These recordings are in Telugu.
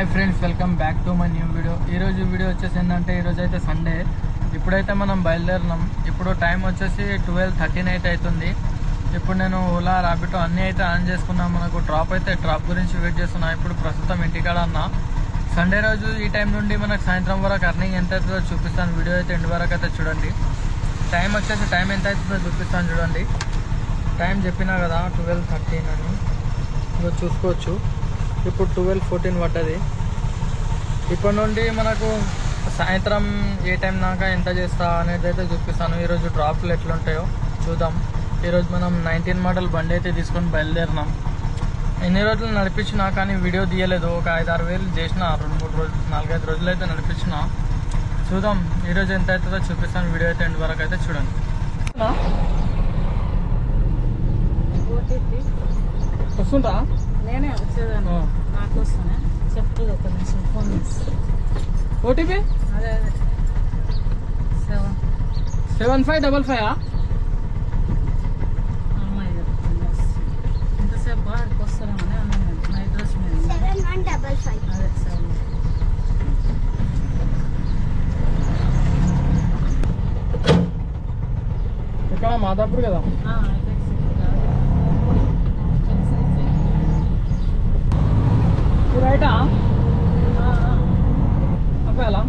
Hi friends, welcome back to my new video. ఈరోజు వీడియో వచ్చేసి ఏంటంటే, ఈరోజు అయితే సండే. ఇప్పుడైతే మనం బయలుదేరినాం. ఇప్పుడు టైం వచ్చేసి 12:13 అయితే అవుతుంది. ఇప్పుడు నేను ఓలా ర్యాపిడో అన్నీ అయితే ఆన్ చేసుకున్నాం. మనకు డ్రాప్ గురించి వెయిట్ చేస్తున్నా. ఇప్పుడు ప్రస్తుతం ఇంటికాడ అన్నా. సండే రోజు ఈ టైం నుండి మనకు సాయంత్రం వరకు అర్నింగ్ ఎంత అవుతుందో చూపిస్తాను. వీడియో అయితే ఎండ్ వరకు అయితే చూడండి. టైం ఎంత అవుతుందో చూపిస్తాను చూడండి. టైం చెప్పినా కదా 12:13 అని, ఇక చూసుకోవచ్చు. ఇప్పుడు 12:14 పడ్డది. ఇప్పటి నుండి మనకు సాయంత్రం ఏ టైం దాకా ఎంత చేస్తా అనేది అయితే చూపిస్తాను. ఈరోజు డ్రాప్లు ఎట్లుంటాయో చూద్దాం. ఈరోజు మనం 19 మోడల్ బండి అయితే తీసుకొని బయలుదేరినాం. ఎన్ని రోజులు నడిపించినా కానీ వీడియో తీయలేదు. ఒక 5-6 వేలు చేసిన, 2-3 రోజులు 4-5 రోజులు అయితే నడిపించిన. చూద్దాం ఈరోజు ఎంత అవుతుందో చూపిస్తాను. వీడియో అయితే ఎండ్ వరకు అయితే చూడండి. వస్తుందా? నేనే వచ్చేదాన్ని, నాకు వస్తానే చెప్తుంది. ఒక నిమిషం ఫోన్ చేసి ఓటీపీ అదే 7555 అమ్మాయి ఇంతసేపు బాగా వస్తారేమని అన్నాను. నైట్ డ్రెస్ మీద 7155 అదే 7. ఇక్కడ మాదాపూర్ కదా. రైటా అలా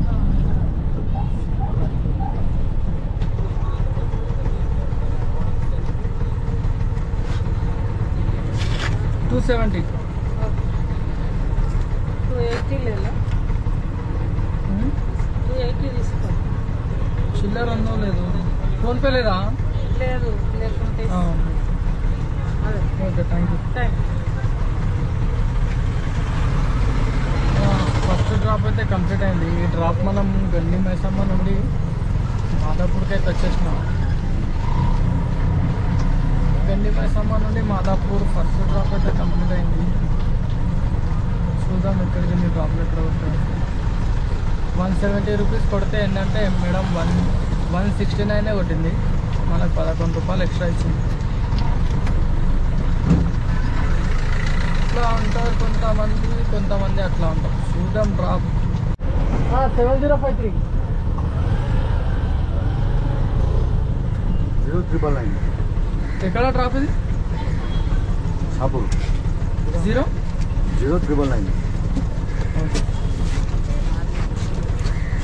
270 280 లేదా 280 తీసుకో. చిల్లర ఉందో లేదు. ఫోన్పే లేదా? లేదు, లేకుంటే అదే. Okay, thank you. First drop అయితే కంప్లీట్ అయింది. ఈ డ్రాప్ మనం గండి మైసమ్మ నుండి మాదాపూర్కి అయితే వచ్చేసినాం. గండి మైసమ్మ నుండి మాదాపూర్ ఫస్ట్ డ్రాప్ అయితే కంప్లీట్ అయింది. చూద్దాం ఇక్కడికి మీ డ్రాప్ ఎక్కడ వస్తుంది. 170 రూపీస్ కొడితే ఏంటంటే మేడం 169 కొట్టింది. మనకు 11 రూపాయలు ఎక్స్ట్రా ఇచ్చింది. ఇట్లా ఉంటారు కొంతమంది అట్లా ఉంటారు. చూద్దాం డ్రాప్ 7053 039 ఎక్కడ డ్రాప్ ఇది? షాపూర్ 039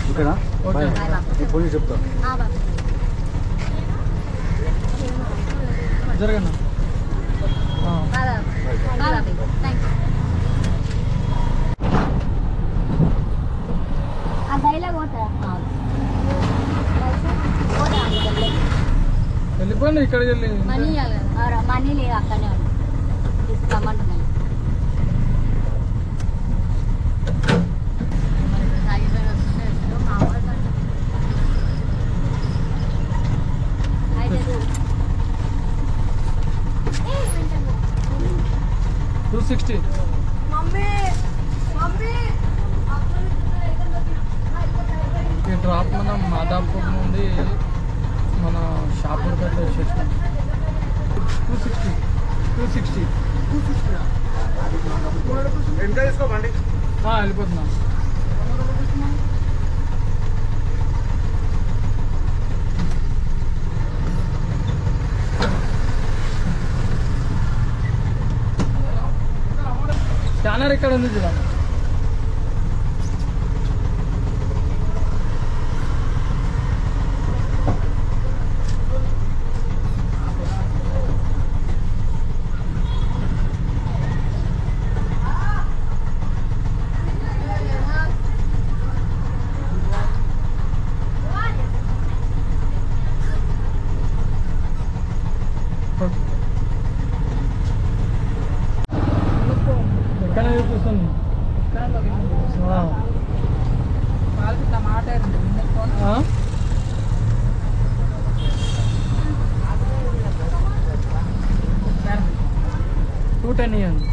ఓకేనా? ఓకే. పోలీస్ చెప్తా. జరగండి. వెళ్ళిపోండి. ఇక్కడికి వెళ్ళి మనీ లేదు, అక్కడనే తీసుకోమంటున్నాను. $260. ఈ డ్రాప్ మనం మాదాపూర్ నుండి మన షాపూర్కి అయితే వచ్చేసినాం. 260 ఎంత తీసుకోమండి? వెళ్ళిపోతున్నాం. స్కానర్ ఇక్కడ ఉంది చూడండి. ఎక్కడ చూపిస్తుంది? వాళ్ళకి టమాటా 210 ఇవ్వండి.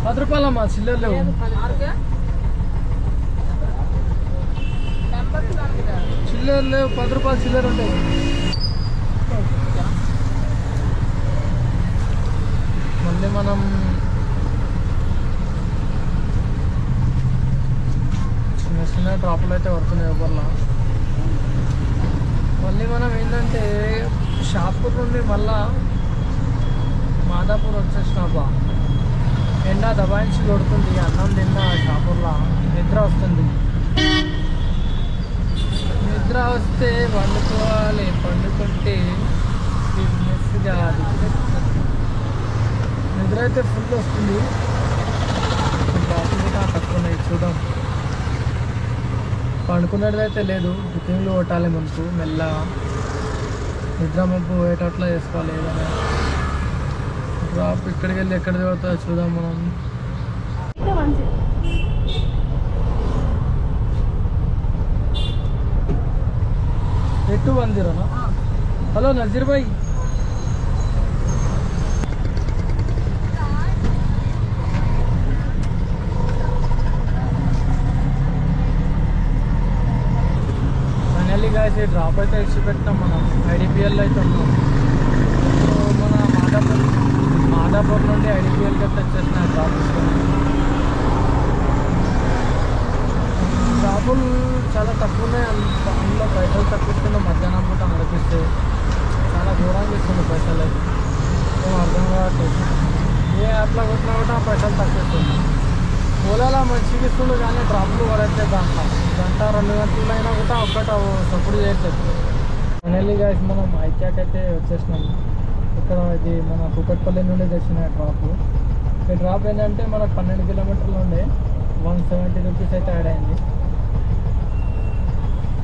10 రూపాయలమ్మా, చిల్లర లేవు. చిల్లర లేవు, 10 రూపాయలు చిల్లర ఉంటాయి. మళ్ళీ మనం చిన్న చిన్న డ్రాపులు అయితే పడుతున్నాయి ఎవరిలా. మళ్ళీ మనం ఏంటంటే షాపూర్ నుండి మళ్ళా మాదాపూర్ వచ్చేసినాబా. ఎండ దబాయించి కొడుతుంది, అన్నం తిన్నా షాపూర్లో నిద్ర వస్తుంది. నిద్ర వస్తే వండుకోవాలి, పండుకుంటే ఫిట్నెస్ కాదు. నిద్ర అయితే ఫుల్ వస్తుంది. డ్రాపులు కూడా తక్కువ చూద్దాం. పండుకున్నది అయితే లేదు, బుకింగ్లు కొట్టాలి మనకు మెల్లగా. నిద్ర మబ్బు పోయేటట్లా చేసుకోవాలి ఏదైనా. డ్రాప్ ఇక్కడికి వెళ్ళి ఎక్కడ దిగుతుందో చూద్దాం మనం. ఎటు 10 హలో నజీర్ భాయ్. ఫైనల్లీ గాయస్ ఈ డ్రాప్ అయితే ఇచ్చి పెట్టాం మనం. ఐడిపిఎల్లో అయితే ఉన్నాం. సో మన మాదాపూర్ నుండి ఐడిపిఎల్కి అయితే వచ్చేసిన డ్రాప్ తీసుకున్నాం. డ్రాపులు చాలా తక్కువ ఉన్నాయి. అందులో పైసలు తక్కువ ఇస్తుండే. మధ్యాహ్నం పూట నడిపిస్తే చాలా దూరంగా ఇస్తుంది పైసలు. అయితే ఏం అర్థం కావట్లేదు. ఏ యాప్లో కొట్టినా కూడా పైసలు తక్కువ ఇస్తుంది. ఓలాలో మంచిగా ఇస్తుండే కానీ డ్రాప్లు పడైతే గంట 2 గంటలు అయినా కూడా ఒక్కట సపోర్ట్ చేయట్లేదు. ఫైనల్లీ గాయస్ మనం ఐక్యాక్ అయితే వచ్చేసినాం. ఇక్కడ ఇది మన కుకట్పల్లి నుండి తెచ్చిన డ్రాప్. ఈ డ్రాప్ ఏంటంటే మనకు 12 కిలోమీటర్లు ఉండే 170 రూపీస్ అయితే యాడ్ అయింది.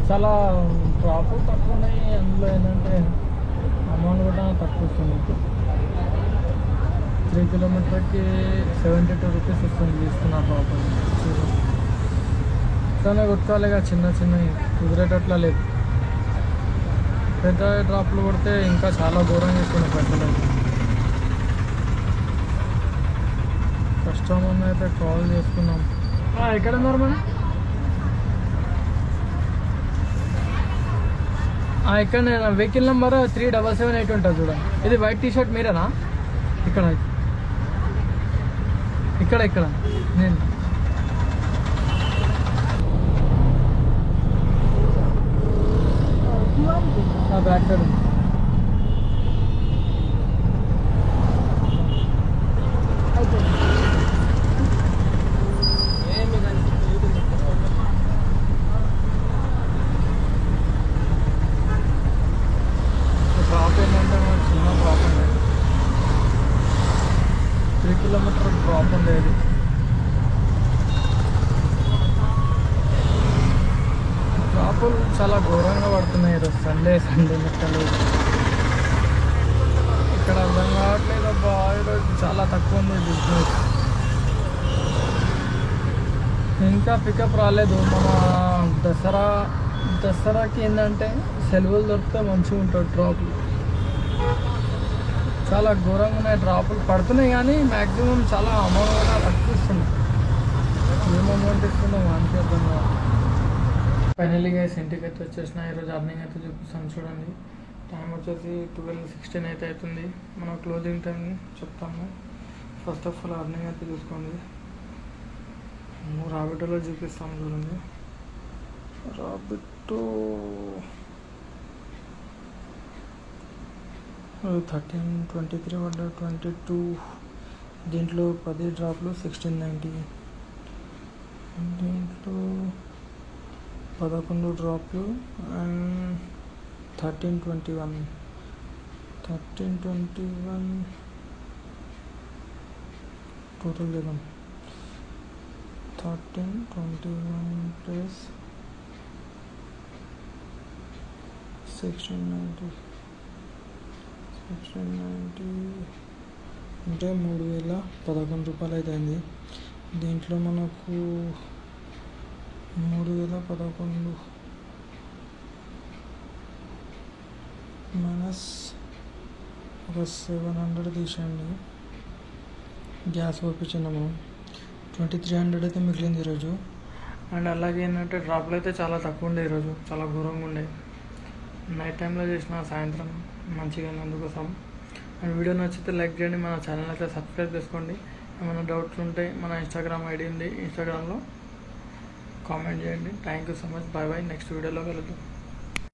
చాలా డ్రాప్ తక్కువ ఉన్నాయి. అందులో ఏంటంటే అమౌంట్ కూడా తక్కువ వస్తుంది. 3 కిలోమీటర్కి 72 రూపీస్ వస్తుంది తీసుకున్న డ్రాప్. ఇట్లానే కొట్టుకోవాలిగా, చిన్న చిన్నవి కుదిరేటట్లా లేదు. పెద్ద డ్రాప్లు కొడితే ఇంకా చాలా దూరం చేస్తున్నాయి పైసలు. కస్టమర్ అయితే కాల్ చేసుకున్నాం. ఎక్కడ ఉన్నారు మనం? ఇక్కడ నేను వెహికల్ నెంబర్ 3778 ఉంటుంది చూడండి. ఇది వైట్ టీషర్ట్ మీరేనా? ఇక్కడ ఇక్కడ ఇక్కడ నేను బ్యాక్ సైడ్ డ్రాప్ ఏంటంటే మనకు చిన్న డ్రాప్ ఉండేది. 3 కిలోమీటర్ డ్రాప్ ఉండేది. డ్రాపులు చాలా ఘోరంగా పడుతున్నాయి ఈరోజు. సండే లెక్కలు ఇక్కడ అర్థం కావట్లేదు. అబ్బా ఈరోజు చాలా తక్కువ ఉంది బిజినెస్. ఇంకా పికప్ రాలేదు. మన దసరాకి ఏంటంటే సెలవులు దొరికితే మంచిగా ఉంటుంది. డ్రాపులు చాలా ఘోరంగా ఉన్నాయి. డ్రాపులు పడుతున్నాయి కానీ మ్యాక్సిమం చాలా అమౌంట్ కూడా తక్కువ ఇస్తున్నాయి. ఏం అమౌంట్ ఇస్తున్నాం వానికి అర్థం కాదు. ఫైనల్లీ గైస్ ఇంటికి అయితే వచ్చేసిన. ఈరోజు అర్నింగ్ అయితే చూపిస్తాను చూడండి. టైం వచ్చేసి 12:16 అయితే అవుతుంది. మనం క్లోజింగ్ టైం చెప్తాము. ఫస్ట్ ఆఫ్ ఆల్ అర్నింగ్ అయితే చూసుకోండి. రాబిటోలో చూపిస్తాము చూడండి. రాబిటో 1323 పడ్డా 22. దీంట్లో 10 డ్రాప్లు 1690. దీంట్లో 11 డ్రాప్లు అండ్ 1321 టోటల్ చేద్దాం. 1321 ప్లస్ 1690 అంటే 3011 రూపాయలు అయితే అయింది. దీంట్లో మనకు 3011 మైనస్ ఒక 700 తీసేయండి. గ్యాస్ పంపించింది మనం. 2300 అయితే మిగిలింది ఈరోజు. అండ్ అలాగే ఏంటంటే డ్రాప్లు అయితే చాలా తక్కువ ఉండే ఈరోజు, చాలా ఘోరంగా ఉండే. నైట్ టైంలో చేసిన సాయంత్రం మంచిగా అందుకోసం. అండ్ వీడియో నచ్చితే లైక్ చేయండి, మన ఛానల్ అయితే సబ్స్క్రైబ్ చేసుకోండి. ఏమైనా డౌట్స్ ఉంటే మన ఇన్స్టాగ్రామ్ ఐడి ఉంది, ఇన్స్టాగ్రామ్లో కామెంట్ చేయండి. Thank you so much. Bye bye. Next వీడియోలో కలుద్దాం.